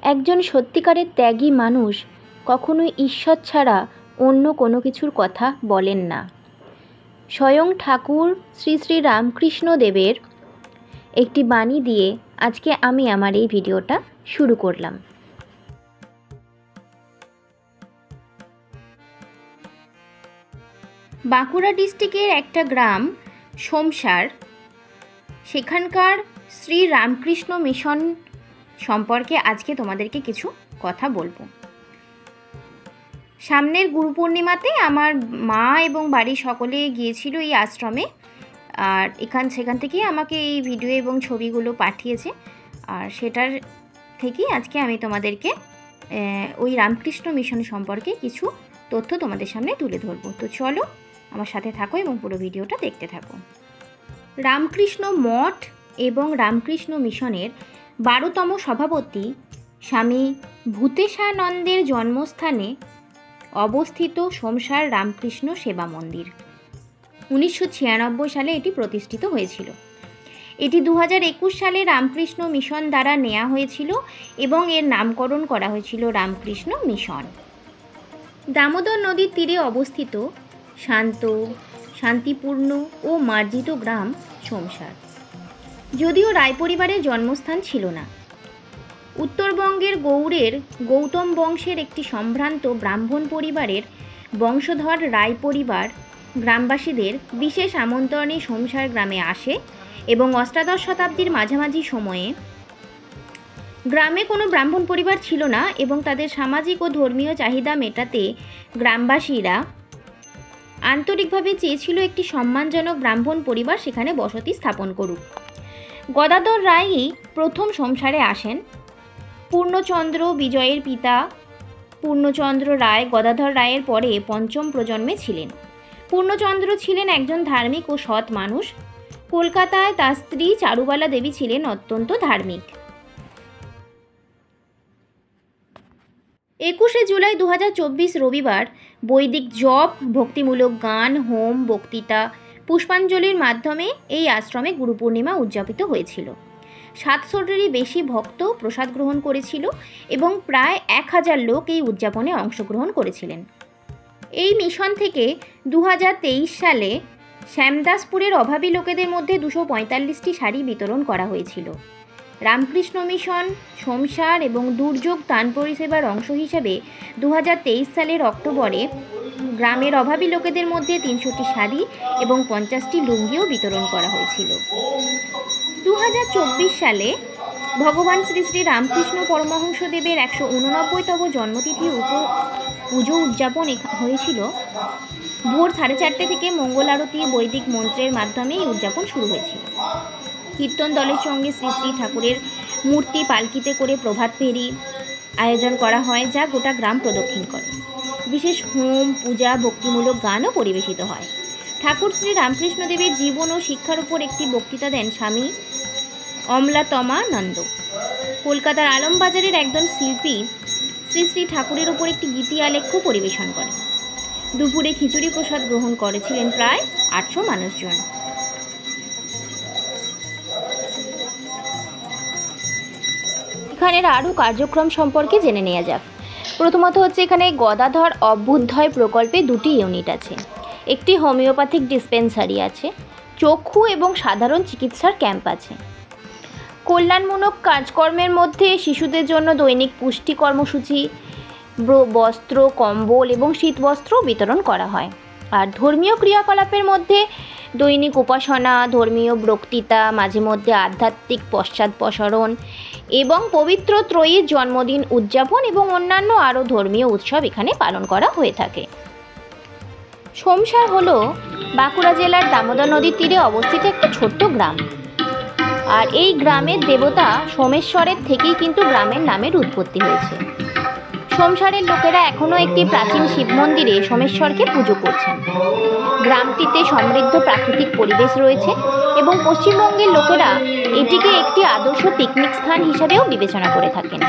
একজন সত্যিকারের ত্যাগী মানুষ কখনোই ঈশ্বর ছাড়া অন্য কোনো কিছুর কথা বলেন না। স্বয়ং ঠাকুর শ্রী শ্রী রামকৃষ্ণ দেবের একটি বাণী দিয়ে আজকে আমি আমার এই ভিডিওটা শুরু করলাম। বাঁকুড়া ডিস্ট্রিক্টের একটা গ্রাম সোমসার, সেখানকার শ্রী রামকৃষ্ণ মিশন সম্পর্কে আজকে তোমাদেরকে কিছু কথা বলবো। সামনের গুরু পূর্ণিমাতে আমার মা এবং বাড়ির সকলে গিয়েছিল এই আশ্রমে, আর সেখান থেকেই আমাকে এই ভিডিও এবং ছবিগুলো পাঠিয়েছে, আর সেটার থেকেই আজকে আমি তোমাদেরকে ওই রামকৃষ্ণ মিশন সম্পর্কে কিছু তথ্য তোমাদের সামনে তুলে ধরবো। তো চলো আমার সাথে থাকো এবং পুরো ভিডিওটা দেখতে থাকো। রামকৃষ্ণ মঠ এবং রামকৃষ্ণ মিশনের 12তম সভাপতি স্বামী ভূতেশানন্দের জন্মস্থানে অবস্থিত সোমসার রামকৃষ্ণ সেবা মন্দির 1996 সালে এটি প্রতিষ্ঠিত হয়েছিল। এটি 2021 সালে রামকৃষ্ণ মিশন দ্বারা নেওয়া হয়েছিল এবং এর নামকরণ করা হয়েছিল রামকৃষ্ণ মিশন। দামোদর নদীর তীরে অবস্থিত শান্ত, শান্তিপূর্ণ ও মার্জিত গ্রাম সোমসার। যদিও রায় পরিবারের জন্মস্থান ছিল না, উত্তরবঙ্গের গৌড়ের গৌতম বংশের একটি সম্ভ্রান্ত ব্রাহ্মণ পরিবারের বংশধর রায় পরিবার গ্রামবাসীদের বিশেষ আমন্ত্রণে সোমসার গ্রামে আসে এবং অষ্টাদশ শতাব্দীর মাঝামাঝি সময়ে গ্রামে কোনো ব্রাহ্মণ পরিবার ছিল না এবং তাদের সামাজিক ও ধর্মীয় চাহিদা মেটাতে গ্রামবাসীরা আন্তরিকভাবে চেয়েছিল একটি সম্মানজনক ব্রাহ্মণ পরিবার সেখানে বসতি স্থাপন করুক। গদাধর রায়ই প্রথম সোমসারে আসেন। পূর্ণচন্দ্র বিজয়ের পিতা পূর্ণচন্দ্র রায় গদাধর রায়ের পরে পঞ্চম প্রজন্মে ছিলেন। পূর্ণচন্দ্র ছিলেন একজন ধার্মিক ও সৎ মানুষ। কলকাতায় তার স্ত্রী চারুবালা দেবী ছিলেন অত্যন্ত ধার্মিক। 21শে জুলাই 2024 রবিবার বৈদিক জপ, ভক্তিমূলক গান, হোম, বক্তৃতা, পুষ্পাঞ্জলির মাধ্যমে এই আশ্রমে গুরু পূর্ণিমা উদযাপিত হয়েছিল। 700-এরই বেশি ভক্ত প্রসাদ গ্রহণ করেছিল এবং প্রায় 1000 লোক এই উদযাপনে অংশগ্রহণ করেছিলেন। এই মিশন থেকে 2023 সালে শ্যামদাসপুরের অভাবী লোকেদের মধ্যে 245টি শাড়ি বিতরণ করা হয়েছিল। রামকৃষ্ণ মিশন সোমসার এবং দুর্যোগ ত্রাণ পরিষেবার অংশ হিসেবে 2023 সালের অক্টোবরে গ্রামের অভাবী লোকেদের মধ্যে 300টি শাড়ি এবং 50টি লুঙ্গিও বিতরণ করা হয়েছিল। 2024 সালে ভগবান শ্রী শ্রী রামকৃষ্ণ পরমহংসদেবের 189তম জন্মতিথি পুজো উদযাপন হয়েছিল। ভোর 4:30 থেকে মঙ্গল আরতি, বৈদিক মন্ত্রের মাধ্যমে এই উদযাপন শুরু হয়েছিল। কীর্তন দলের সঙ্গে শ্রী শ্রী ঠাকুরের মূর্তি পালকিতে করে প্রভাত ফেরি আয়োজন করা হয়, যা গোটা গ্রাম প্রদক্ষিণ করে। বিশেষ হোম, পূজা, ভক্তিমূলক গানও পরিবেশিত হয়। ঠাকুর শ্রী রামকৃষ্ণ দেবের জীবন ও শিক্ষার উপর একটি বক্তৃতা দেন স্বামী অমলাতমানন্দ। কলকাতার আলমবাজারের একজন শিল্পী শ্রী শ্রী ঠাকুরের উপর একটি গীতি আলেখ্য পরিবেশন করেন। দুপুরে খিচুড়ি প্রসাদ গ্রহণ করেছিলেন প্রায় 800 মানুষজন। এখানের আরও কার্যক্রম সম্পর্কে জেনে নেওয়া যাক। প্রথমত হচ্ছে এখানে গদাধর অভ্যুদয় প্রকল্পে 2টি ইউনিট আছে, একটি হোমিওপ্যাথিক ডিসপেন্সারি আছে, চক্ষু এবং সাধারণ চিকিৎসার ক্যাম্প আছে। কল্যাণমূলক কাজকর্মের মধ্যে শিশুদের জন্য দৈনিক পুষ্টি কর্মসূচি, বস্ত্র, কম্বল এবং শীতবস্ত্র বিতরণ করা হয়। আর ধর্মীয় ক্রিয়াকলাপের মধ্যে দৈনিক উপাসনা, ধর্মীয় বক্তৃতা, মাঝে মধ্যে আধ্যাত্মিক পশ্চাদপসরণ এবং পবিত্র ত্রয়ীর জন্মদিন উদযাপন এবং অন্যান্য আরও ধর্মীয় উৎসব এখানে পালন করা হয়ে থাকে। সোমসার হলো বাঁকুড়া জেলার দামোদর নদীর তীরে অবস্থিত একটা ছোট্ট গ্রাম, আর এই গ্রামের দেবতা সোমেশ্বরের থেকেই কিন্তু গ্রামের নামের উৎপত্তি হয়েছে। সোমসারের লোকেরা এখনও একটি প্রাচীন শিব মন্দিরে সোমেশ্বরকে পুজো করছেন। গ্রামটিতে সমৃদ্ধ প্রাকৃতিক পরিবেশ রয়েছে এবং পশ্চিমবঙ্গের লোকেরা এটিকে একটি আদর্শ পিকনিক স্থান হিসাবেও বিবেচনা করে থাকেন।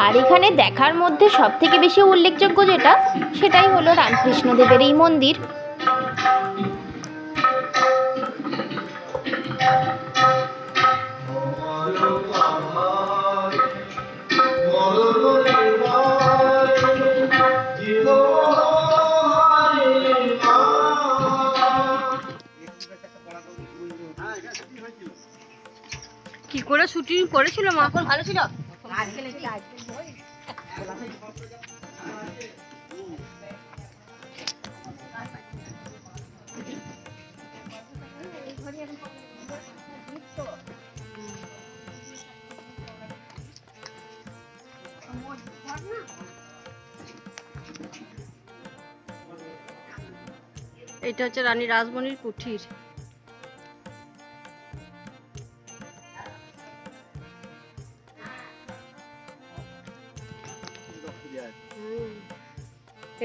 আর এখানে দেখার মধ্যে সবথেকে বেশি উল্লেখযোগ্য যেটা, সেটাই হলো রামকৃষ্ণদেবের এই মন্দির। করে শুটিং করেছিল মা, ভালো ছিল। এটা হচ্ছে রানী রাসমণির কুঠির।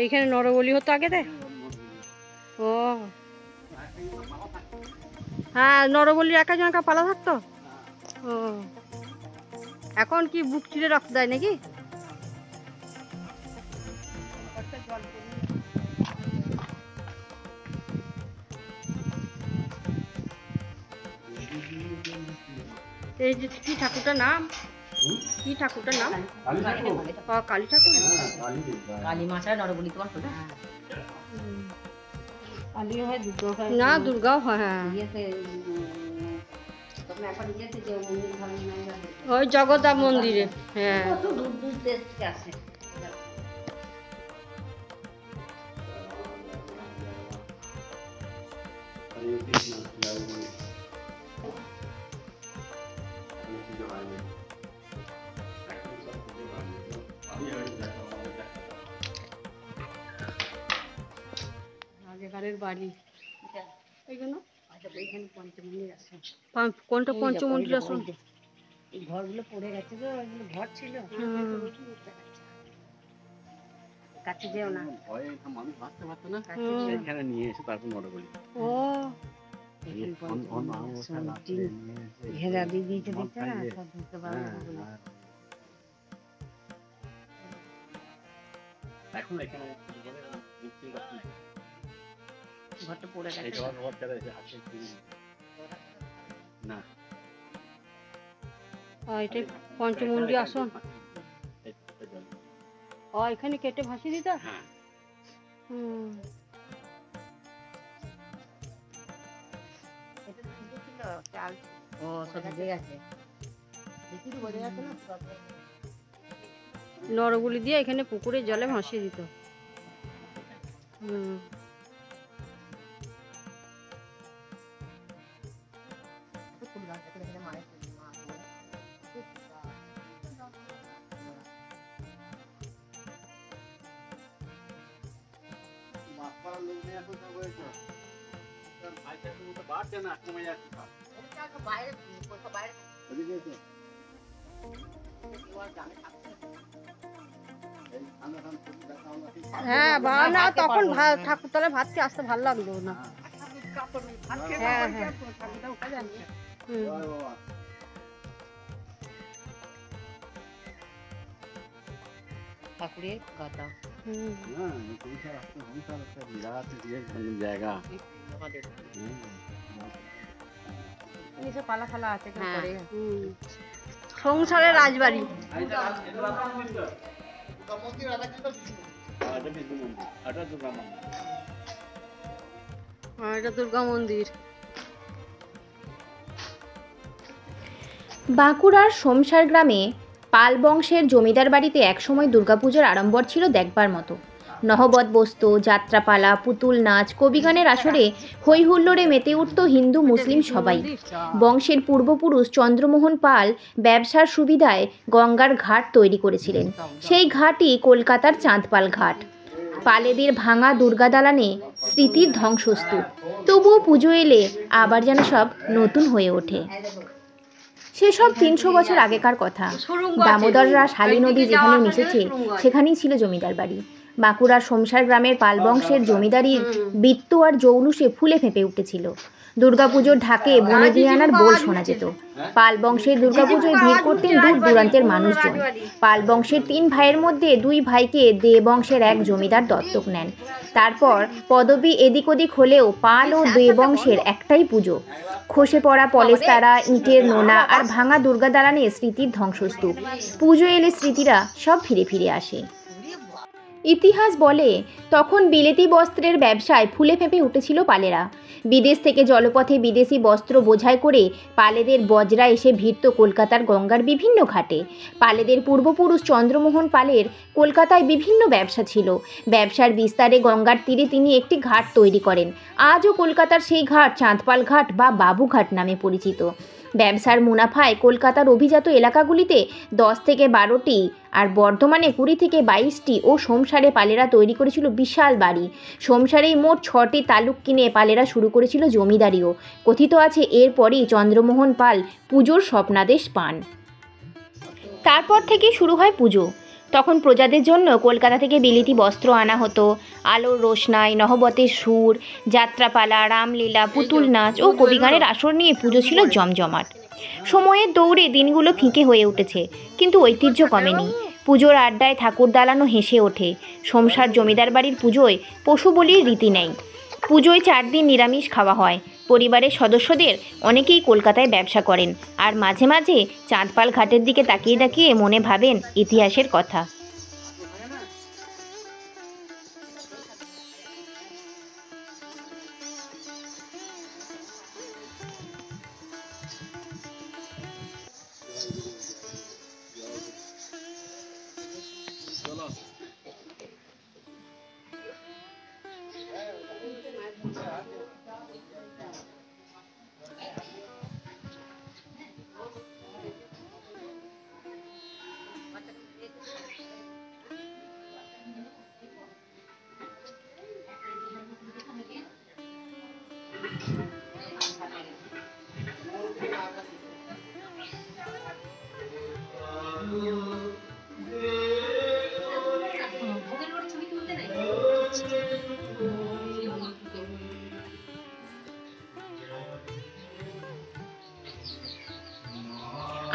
এইখানে নরবলি হতো আগে দে। ও হ্যাঁ, নরবলির একা জনকা পালা থাকতো। ও এখন কি বুক চিরে রক্ত দেয় নাকি? এই যে কি ঠাকুরটার নাম, কি ঠাকুরটার নাম? কালী ঠাকুর। কালী মাছার নরবলি তোমার খোঁজা? কালীও হয়, দুর্গাও হয়। না, দুর্গাও হয়। হ্যাঁ, ওই জগদ্ধাম মন্দিরে। হ্যাঁ, দূর দূর দেশ থেকে আসে। আগেকারের বাড়ি এইগুলো। কোনটা পঞ্চমন্দির আসন? এই ঘরগুলো পড়ে গেছে তো, এগুলো ঘর ছিল। কাছে যেও না, মানুষ বাঁচতে পারতো না, এখানে নিয়ে এসে তারপর নরবলি। ও ঘেরা দিয়ে দিয়েছে, দেখতে না বুঝতে পারবে না। এখন এখানে ঘরটা পড়ে গেছে না। এটাই পঞ্চমন্দির আসন। এখানে কেটে ভাসিয়ে দিত। নরবলি দিয়ে এখানে পুকুরের জলে ভাসিয়ে দিত। হ্যাঁ, না তখন ঠাকুরতলায় ভাত খেয়ে আসতে ভালো লাগলো না। হ্যাঁ হ্যাঁ, ঠাকুরের কথা। জায়গা পালা ফালা আছে, সংসারের রাজবাড়ি। এটা দুর্গা মন্দির। বাঁকুড়ার সোমসার গ্রামে পাল বংশের জমিদার বাড়িতে একসময় দুর্গাপুজোর আড়ম্বর ছিল দেখবার মতো। নহবত বসত, যাত্রাপালা, পুতুল নাচ, কবিগানের আসরে হই হুল্লোড়ে মেতে উঠত হিন্দু মুসলিম সবাই। বংশের পূর্বপুরুষ চন্দ্রমোহন পাল ব্যবসার সুবিধায় গঙ্গার ঘাট তৈরি করেছিলেন। সেই ঘাটই কলকাতার চাঁদপাল ঘাট। পালেদের ভাঙা দুর্গা দালানে স্মৃতির ধ্বংসস্তূপ। তবুও পুজো এলে আবার যেন সব নতুন হয়ে ওঠে। সেসব ৩০০ বছর আগেকার কথা। দামোদররা শালী নদী যেখানে মিশেছে সেখানেই ছিল জমিদার বাড়ি। বাঁকুড়ার সোমসার গ্রামের পাল বংশের জমিদারির বৃত্ত আর জৌলুসে ফুলে ফেঁপে উঠেছিল। দুর্গাপুজোর ঢাকে বনে দিয়ে আনার বোল শোনা যেত। পাল বংশের দুর্গাপুজোয় ভিড় করতেন দূর দূরান্তের মানুষজন। পাল বংশের ৩ ভাইয়ের মধ্যে 2 ভাইকে দে বংশের এক জমিদার দত্তক নেন। তারপর পদবি এদিক ওদিক হলেও পাল ও দে বংশের একটাই পুজো। খসে পড়া পলেস্তারা, ইটের নোনা আর ভাঙা দুর্গা দালানে স্মৃতির ধ্বংসস্তূপ। পুজো এলে স্মৃতিরা সব ফিরে ফিরে আসে। ইতিহাস বলে তখন বিলেতি বস্ত্রের ব্যবসায় ফুলে ফেঁপে উঠেছিল পালেরা। বিদেশ থেকে জলপথে বিদেশি বস্ত্র বোঝাই করে পালেদের বজরা এসে ভিড়ত কলকাতার গঙ্গার বিভিন্ন ঘাটে। পালেদের পূর্বপুরুষ চন্দ্রমোহন পালের কলকাতায় বিভিন্ন ব্যবসা ছিল। ব্যবসার বিস্তারে গঙ্গার তীরে তিনি একটি ঘাট তৈরি করেন। আজও কলকাতার সেই ঘাট চাঁদপাল ঘাট বা বাবুঘাট নামে পরিচিত। ব্যবসার মুনাফায় কলকাতার অভিজাত এলাকাগুলিতে 10 থেকে 12টি আর বর্ধমানে 20 থেকে 22টি ও সোমসারে পালেরা তৈরি করেছিল বিশাল বাড়ি। সোমসারেই মোট 6টি তালুক কিনে পালেরা শুরু করেছিল জমিদারিও। কথিত আছে এরপরই চন্দ্রমোহন পাল পুজোর স্বপ্নাদেশ পান। তারপর থেকে শুরু হয় পুজো। তখন প্রজাদের জন্য কলকাতা থেকে বিলিতি বস্ত্র আনা হতো। আলোর রোশনাই, নহবতের সুর, যাত্রাপালা, রামলীলা, পুতুল নাচ ও কবিগানের আসর নিয়ে পুজো ছিল জমজমাট। সময়ের দৌড়ে দিনগুলো ফিকে হয়ে উঠেছে, কিন্তু ঐতিহ্য কমেনি। পুজোর আড্ডায় ঠাকুর দালানও হেসে ওঠে। সোমসার জমিদার বাড়ির পুজোয় পশু বলির রীতি নেই। পুজোয় 4 দিন নিরামিষ খাওয়া হয়। পরিবারের সদস্যদের অনেকেই কলকাতায় ব্যবসা করেন আর মাঝে মাঝে চাঁদপাল ঘাটের দিকে তাকিয়ে তাকিয়ে মনে ভাবেন ইতিহাসের কথা।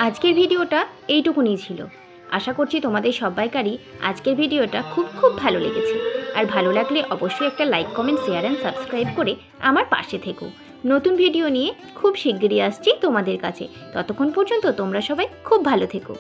আজকের ভিডিওটা এইটুকুনি ছিল। আশা করছি তোমাদের সবাইকারই আজকের ভিডিওটা খুব ভালো লেগেছে। আর ভালো লাগলে অবশ্যই একটা like, comment, share and subscribe করে আমার পাশে থেকো। নতুন ভিডিও নিয়ে খুব শিগগিরই আসছি তোমাদের কাছে। ততক্ষণ পর্যন্ত তোমরা সবাই খুব ভালো থেকো।